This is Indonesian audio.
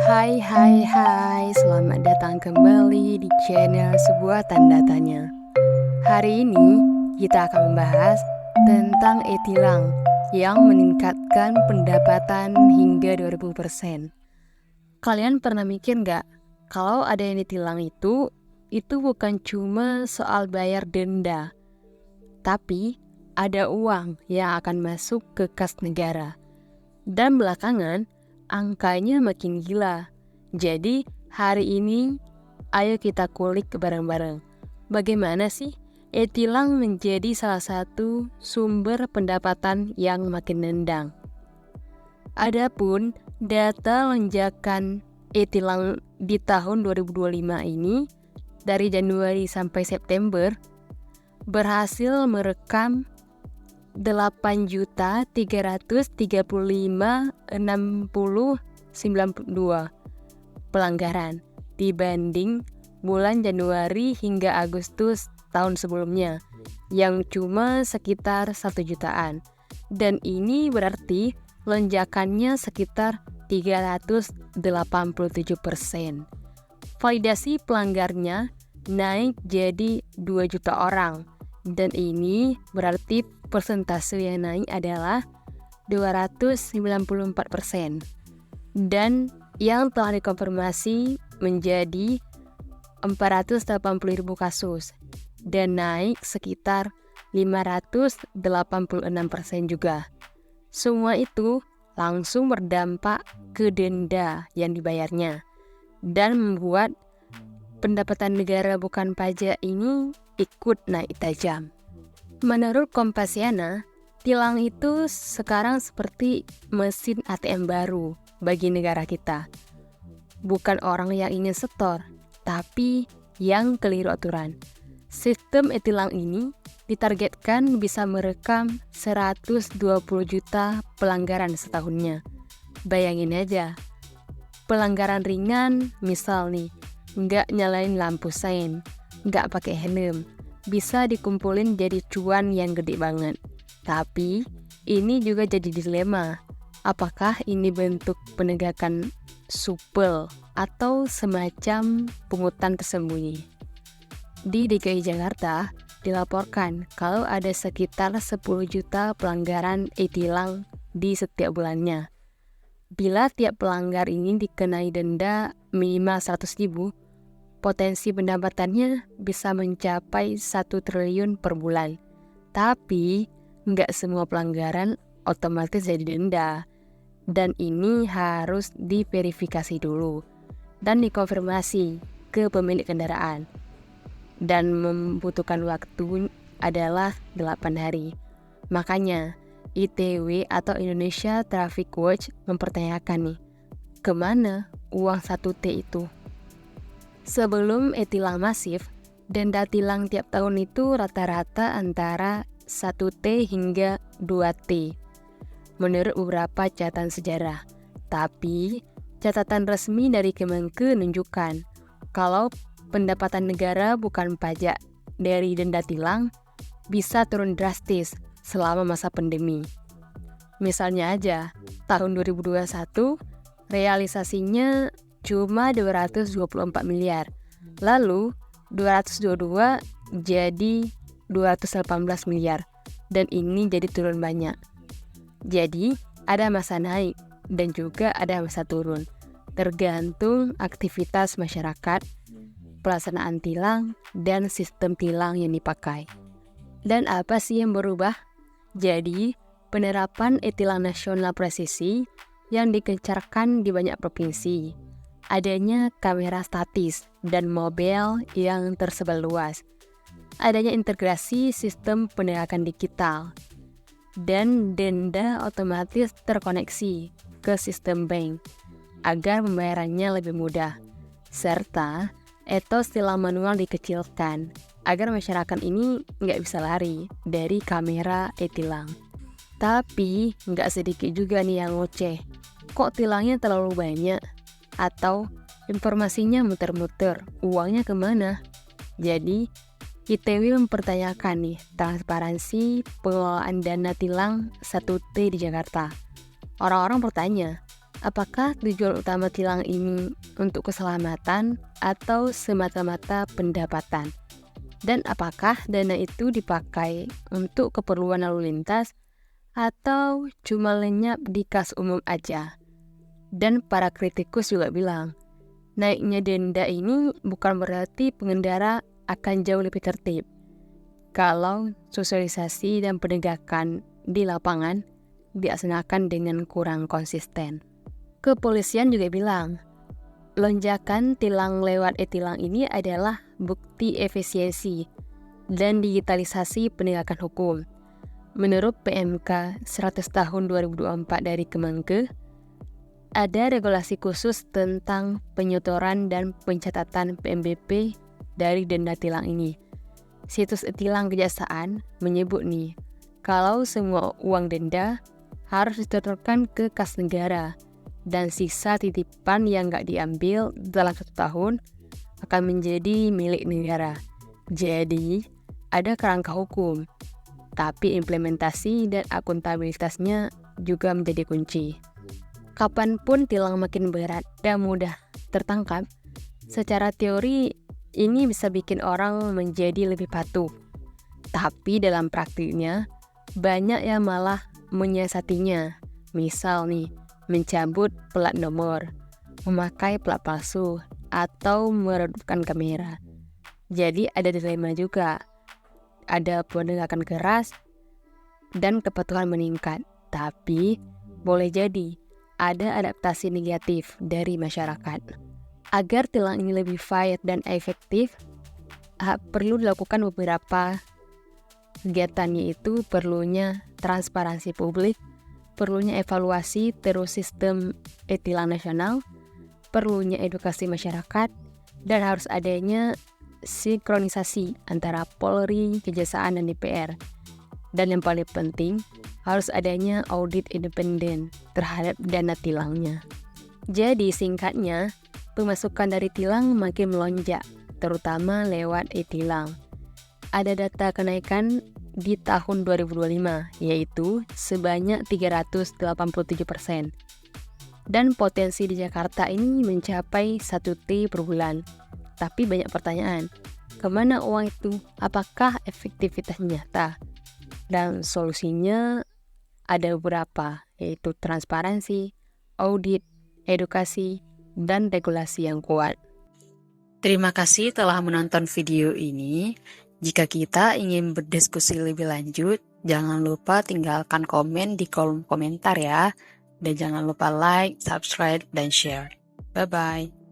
Hai, selamat datang kembali di channel Sebuah Tanda Tanya. Hari ini kita akan membahas tentang e-tilang yang meningkatkan pendapatan hingga 2000%. Kalian pernah mikir nggak kalau ada yang ditilang itu bukan cuma soal bayar denda, tapi ada uang yang akan masuk ke kas negara. Dan belakangan angkanya makin gila. Jadi hari ini ayo kita kulik bareng-bareng. Bagaimana sih e-tilang menjadi salah satu sumber pendapatan yang makin nendang? Adapun data lonjakan e-tilang di tahun 2025 ini dari Januari sampai September berhasil merekam 8.335.6092 pelanggaran dibanding bulan Januari hingga Agustus tahun sebelumnya yang cuma sekitar 1 jutaan. Dan ini berarti lonjakannya sekitar 387%. Validasi pelanggarnya naik jadi 2 juta orang. Dan ini berarti persentase yang naik adalah 294%. Dan yang telah dikonfirmasi menjadi 480.000 kasus dan naik sekitar 586% juga. Semua itu langsung berdampak ke denda yang dibayarnya dan membuat pendapatan negara bukan pajak ini ikut naik tajam. Menurut Kompasiana, tilang itu sekarang seperti mesin ATM baru bagi negara kita. Bukan orang yang ingin setor, tapi yang keliru aturan. Sistem e-tilang ini ditargetkan bisa merekam 120 juta pelanggaran setahunnya. Bayangin aja, pelanggaran ringan misal nih, nggak nyalain lampu sein, nggak pakai helm, bisa dikumpulin jadi cuan yang gede banget. Tapi ini juga jadi dilema. Apakah ini bentuk penegakan supel atau semacam pungutan tersembunyi? Di DKI Jakarta dilaporkan kalau ada sekitar 10 juta pelanggaran e-tilang di setiap bulannya. Bila tiap pelanggar ini dikenai denda minimal 100.000, potensi pendapatannya bisa mencapai 1 triliun per bulan. Tapi nggak semua pelanggaran otomatis jadi denda. Dan ini harus diverifikasi dulu dan dikonfirmasi ke pemilik kendaraan. Dan membutuhkan waktu adalah 8 hari. Makanya ITW atau Indonesia Traffic Watch mempertanyakan nih, kemana uang 1T itu? Sebelum e-tilang masif, denda tilang tiap tahun itu rata-rata antara 1T hingga 2T. Menurut beberapa catatan sejarah. Tapi catatan resmi dari Kemenke menunjukkan kalau pendapatan negara bukan pajak dari denda tilang bisa turun drastis selama masa pandemi. Misalnya aja, tahun 2021 realisasinya cuma 224 miliar. Lalu 222 jadi 218 miliar. Dan ini jadi turun banyak. Jadi ada masa naik dan juga ada masa turun. Tergantung aktivitas masyarakat, pelaksanaan tilang, dan sistem tilang yang dipakai. Dan apa sih yang berubah? Jadi penerapan e-tilang nasional presisi yang dikencarkan di banyak provinsi. Adanya kamera statis dan mobile yang tersebar luas. Adanya integrasi sistem penegakan digital. Dan denda otomatis terkoneksi ke sistem bank agar pembayarannya lebih mudah. Serta etos tilang manual dikecilkan agar masyarakat ini nggak bisa lari dari kamera e-tilang. Tapi nggak sedikit juga nih yang ngoceh. Kok tilangnya terlalu banyak? Atau informasinya muter-muter, uangnya kemana? Jadi ITW mempertanyakan nih transparansi pengelolaan dana tilang 1T di Jakarta. Orang-orang bertanya, apakah tujuan utama tilang ini untuk keselamatan atau semata-mata pendapatan? Dan apakah dana itu dipakai untuk keperluan lalu lintas atau cuma lenyap di kas umum aja? Dan para kritikus juga bilang, naiknya denda ini bukan berarti pengendara akan jauh lebih tertib kalau sosialisasi dan penegakan di lapangan dilaksanakan dengan kurang konsisten. Kepolisian juga bilang, lonjakan tilang lewat e-tilang ini adalah bukti efisiensi dan digitalisasi penegakan hukum. Menurut PMK 100 tahun 2024 dari Kemenkeu, ada regulasi khusus tentang penyetoran dan pencatatan PMBP dari denda tilang ini. Situs e-tilang Kejaksaan menyebut nih, kalau semua uang denda harus disetorkan ke kas negara dan sisa titipan yang nggak diambil dalam 1 tahun akan menjadi milik negara. Jadi, ada kerangka hukum, tapi implementasi dan akuntabilitasnya juga menjadi kunci. Kapanpun tilang makin berat dan mudah tertangkap, secara teori ini bisa bikin orang menjadi lebih patuh. Tapi dalam praktiknya, banyak yang malah menyiasatinya. Misal nih, mencabut plat nomor, memakai plat palsu, atau meredupkan kamera. Jadi ada dilema juga. Ada penegakan keras dan kepatuhan meningkat. Tapi boleh jadi ada adaptasi negatif dari masyarakat. Agar tilang ini lebih fair dan efektif, perlu dilakukan beberapa kegiatan, yaitu perlunya transparansi publik, perlunya evaluasi terus sistem e-tilang nasional, perlunya edukasi masyarakat, dan harus adanya sinkronisasi antara Polri, Kejaksaan, dan DPR. Dan yang paling penting, harus adanya audit independen terhadap dana tilangnya. Jadi singkatnya, pemasukan dari tilang makin melonjak, terutama lewat e-tilang. Ada data kenaikan di tahun 2025, yaitu sebanyak 387%. Dan potensi di Jakarta ini mencapai 1 T per bulan. Tapi banyak pertanyaan, kemana uang itu? Apakah efektivitasnya nyata? Dan solusinya ada beberapa, yaitu transparansi, audit, edukasi, dan regulasi yang kuat. Terima kasih telah menonton video ini. Jika kita ingin berdiskusi lebih lanjut, jangan lupa tinggalkan komen di kolom komentar ya. Dan jangan lupa like, subscribe, dan share. Bye-bye.